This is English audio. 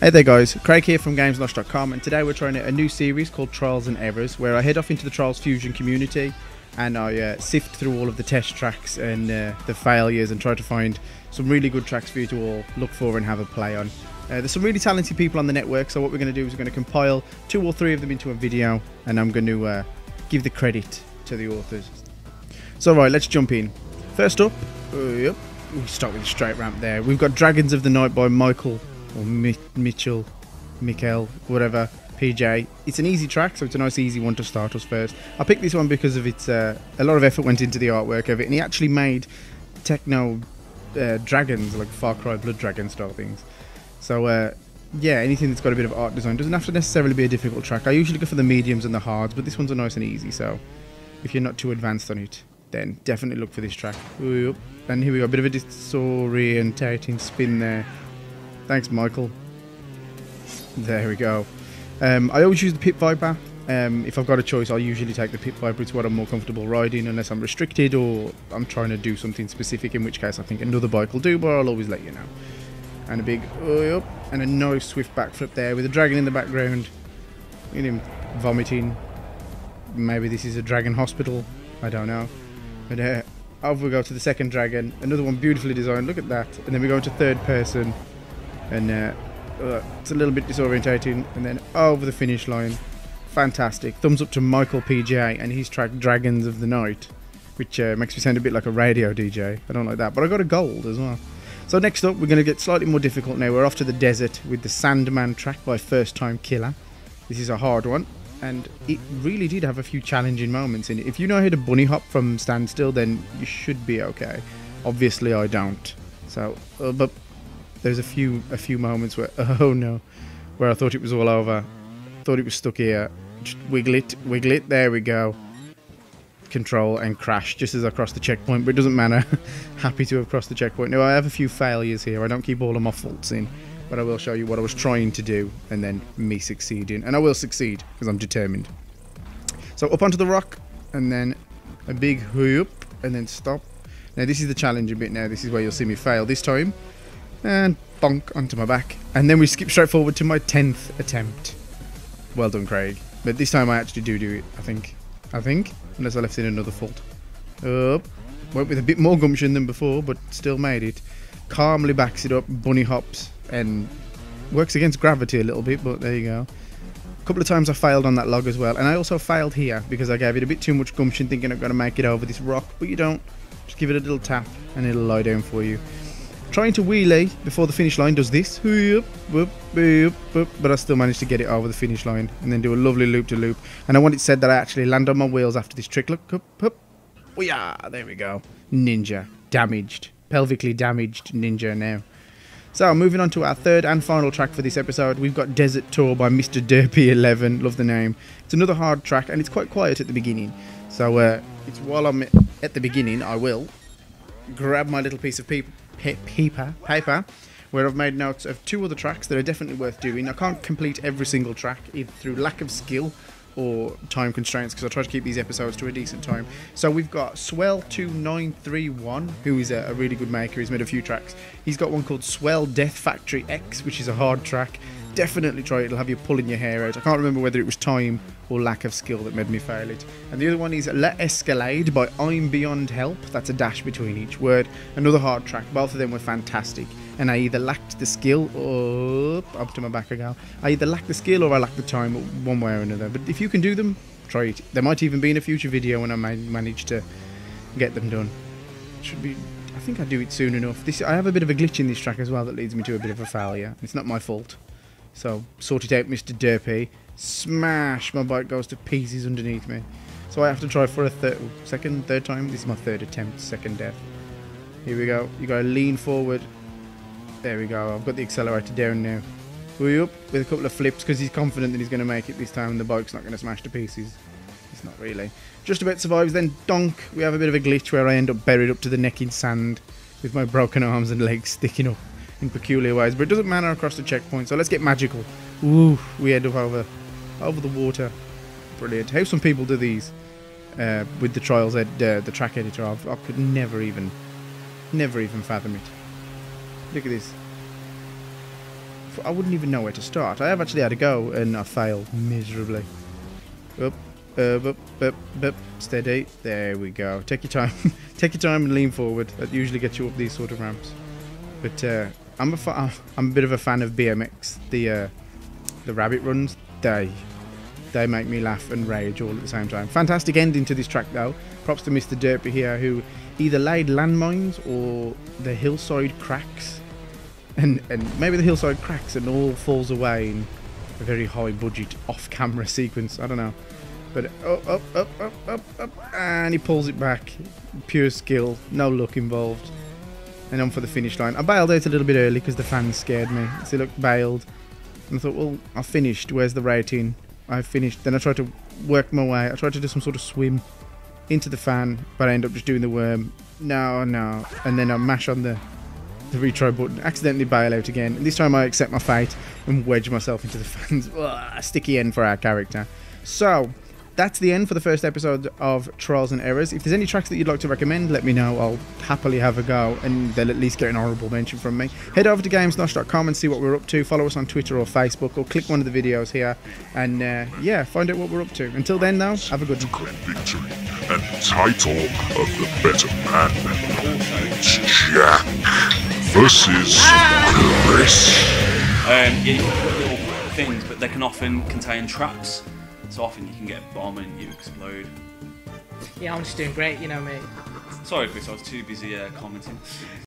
Hey there guys, Craig here from GamesNosh.com, and today we're trying a new series called Trials and Errors, where I head off into the Trials Fusion community and I sift through all of the test tracks and the failures and try to find some really good tracks for you to all look for and have a play on. There's some really talented people on the network, so what we're going to do is we're going to compile 2 or 3 of them into a video, and I'm going to give the credit to the authors. So right, let's jump in. First up, we start with a straight ramp there. We've got Dragons of the Night by Michael, or Mitchell, whatever, PJ. It's an easy track, so it's a nice easy one to start us first. I picked this one because of its a lot of effort went into the artwork of it, and he actually made techno dragons, like Far Cry Blood Dragon style things. So yeah, anything that's got a bit of art design doesn't have to necessarily be a difficult track. I usually go for the mediums and the hards, but this one's a nice and easy, so if you're not too advanced on it, then definitely look for this track. And here we go, a bit of a disorientating spin there. Thanks, Michael. There we go. I always use the Pit Viper. If I've got a choice, I'll usually take the Pit Viper. It's what I'm more comfortable riding, unless I'm restricted or I'm trying to do something specific, in which case I think another bike will do, but I'll always let you know. And a big up, and a nice swift backflip there with a dragon in the background. Look at him vomiting. Maybe this is a dragon hospital. I don't know. But over we go to the second dragon. Another one beautifully designed. Look at that. And then we go into third person. And it's a little bit disorientating, and then over the finish line. Fantastic. Thumbs up to Michael PJ and his track Dragons of the Night, which makes me sound a bit like a radio DJ. I don't like that, but I got a gold as well. So next up, we're going to get slightly more difficult now. We're off to the desert with the Sandman track by First Time Killer. This is a hard one, and it really did have a few challenging moments in it. If you know how to bunny hop from standstill, then you should be okay. Obviously I don't. So but there's a few moments where, oh no, where I thought it was all over. Thought it was stuck here. Just wiggle it, there we go. Control and crash just as I crossed the checkpoint, but it doesn't matter. Happy to have crossed the checkpoint. Now I have a few failures here. I don't keep all of my faults in, but I will show you what I was trying to do and then me succeeding. And I will succeed because I'm determined. So up onto the rock, and then a big whoop, and then stop. Now this is the challenging bit now. This is where you'll see me fail this time. And bonk onto my back, and then we skip straight forward to my 10th attempt. Well done, Craig. But this time I actually do it, I think, unless I left in another fault. Went with a bit more gumption than before, but still made it. Calmly backs it up, bunny hops, and works against gravity a little bit, but there you go. A couple of times I failed on that log as well, and I also failed here because I gave it a bit too much gumption, thinking I'm going to make it over this rock, but you don't. Just give it a little tap and it'll lie down for you. Trying to wheelie before the finish line does this, but I still managed to get it over the finish line and then do a lovely loop-to-loop. And I want it said that I actually land on my wheels after this trick. Look, oh yeah, there we go. Ninja, damaged, pelvically damaged ninja now. So moving on to our third and final track for this episode, we've got Desert Tour by Mr. Derpy11. Love the name. It's another hard track, and it's quite quiet at the beginning. So it's while I'm at the beginning, I will grab my little piece of paper where I've made notes of 2 other tracks that are definitely worth doing. I can't complete every single track either through lack of skill or time constraints, because I try to keep these episodes to a decent time. So we've got Swell2931, who is a really good maker. He's made a few tracks. He's got one called Swell Death Factory X, which is a hard track. Definitely try it. It'll have you pulling your hair out. I can't remember whether it was time or lack of skill that made me fail it. And the other one is La Escalade by I'm Beyond Help. That's a dash between each word. Another hard track. Both of them were fantastic. And I either lacked the skill or... up to my back I go. I either lacked the skill or I lacked the time, one way or another. But if you can do them, try it. There might even be in a future video when I manage to get them done. Should be... I think I do it soon enough. I have a bit of a glitch in this track as well that leads me to a bit of a failure. It's not my fault. So, sort it out, Mr. Derpy. Smash! My bike goes to pieces underneath me. So I have to try for a third time. This is my 3rd attempt, 2nd death. Here we go. You gotta lean forward. There we go. I've got the accelerator down now. We're up with a couple of flips because he's confident that he's going to make it this time and the bike's not going to smash to pieces. It's not really. Just about survives. Then donk. We have a bit of a glitch where I end up buried up to the neck in sand with my broken arms and legs sticking up in peculiar ways, but it doesn't matter across the checkpoint, so let's get magical. Ooh, we end up over the water. Brilliant. How some people do these with the trials the track editor. I could never even Never even fathom it. Look at this. I wouldn't even know where to start. I have actually had a go and I failed miserably. Up, up, steady. There we go. Take your time. Take your time and lean forward. That usually gets you up these sort of ramps. But I'm a bit of a fan of BMX. The rabbit runs, they make me laugh and rage all at the same time. Fantastic ending to this track though. Props to Mr. Derpy here, who either laid landmines or the hillside cracks. And maybe the hillside cracks and all falls away in a very high budget off-camera sequence. I don't know. But up, and he pulls it back. Pure skill, no luck involved. And on for the finish line. I bailed out a little bit early because the fans scared me. So look, bailed. And I thought, well, I finished. Where's the rating? I finished. Then I tried to work my way. I tried to do some sort of swim into the fan, but I end up just doing the worm. No. And then I mash on the retry button, accidentally bail out again. And this time I accept my fate and wedge myself into the fans. Ugh, sticky end for our character. So that's the end for the first episode of Trials and Errors. If there's any tracks that you'd like to recommend, let me know. I'll happily have a go, and they'll at least get an honourable mention from me. Head over to gamesnosh.com and see what we're up to. Follow us on Twitter or Facebook, or click one of the videos here, and yeah, find out what we're up to. Until then, though, have a good one. Victory and title of the better man. It's Jack versus Chris. Yeah, you can put little things, but they can often contain traps. So often you can get a bomb and you explode. Yeah, I'm just doing great, you know me. Sorry, Chris, I was too busy commenting.